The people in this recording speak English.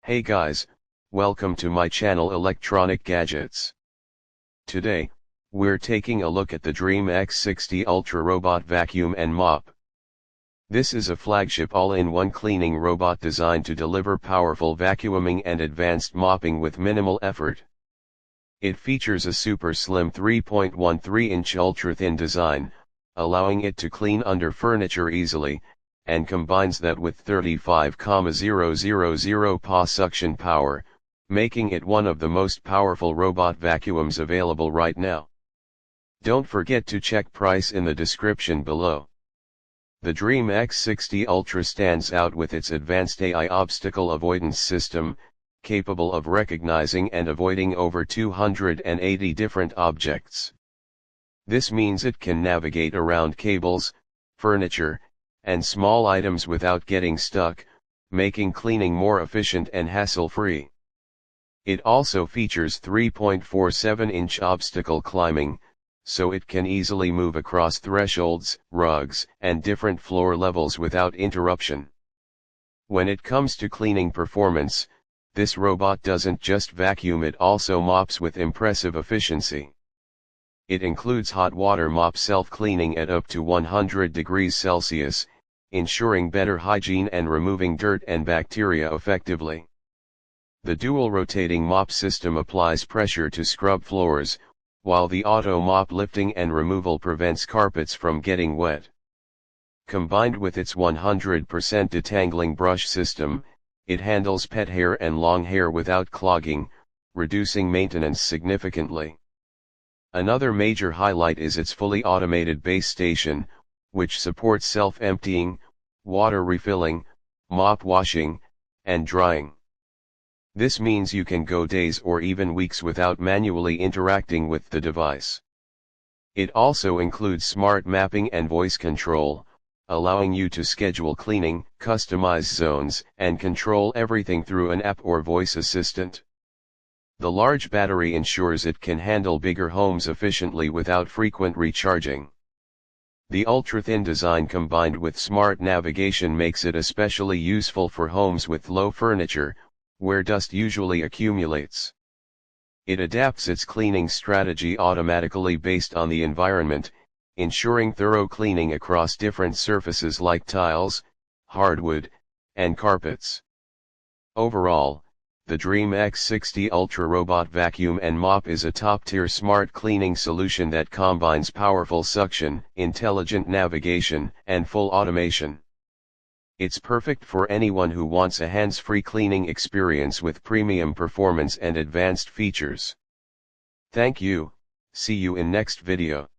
Hey guys, welcome to my channel Electronic Gadgets. Today, we're taking a look at the DREAME X60 Ultra Robot Vacuum and Mop. This is a flagship all-in-one cleaning robot designed to deliver powerful vacuuming and advanced mopping with minimal effort. It features a super slim 3.13-inch ultra-thin design, allowing it to clean under furniture easily, and combines that with 35,000 Pa suction power, making it one of the most powerful robot vacuums available right now. Don't forget to check price in the description below. The DREAME X60 Ultra stands out with its advanced AI obstacle avoidance system, capable of recognizing and avoiding over 280 different objects. This means it can navigate around cables, furniture, and small items without getting stuck, making cleaning more efficient and hassle-free. It also features 3.47-inch obstacle climbing, so it can easily move across thresholds, rugs, and different floor levels without interruption. When it comes to cleaning performance, this robot doesn't just vacuum, it also mops with impressive efficiency. It includes hot water mop self-cleaning at up to 100 degrees Celsius, ensuring better hygiene and removing dirt and bacteria effectively. The dual rotating mop system applies pressure to scrub floors, while the auto mop lifting and removal prevents carpets from getting wet. Combined with its 100% detangling brush system, it handles pet hair and long hair without clogging, reducing maintenance significantly. Another major highlight is its fully automated base station, which supports self-emptying, water refilling, mop washing, and drying. This means you can go days or even weeks without manually interacting with the device. It also includes smart mapping and voice control, allowing you to schedule cleaning, customize zones, and control everything through an app or voice assistant. The large battery ensures it can handle bigger homes efficiently without frequent recharging. The ultra-thin design combined with smart navigation makes it especially useful for homes with low furniture, where dust usually accumulates. It adapts its cleaning strategy automatically based on the environment, ensuring thorough cleaning across different surfaces like tiles, hardwood, and carpets. Overall, the DREAME X60 Ultra Robot Vacuum and Mop is a top-tier smart cleaning solution that combines powerful suction, intelligent navigation, and full automation. It's perfect for anyone who wants a hands-free cleaning experience with premium performance and advanced features. Thank you, see you in next video.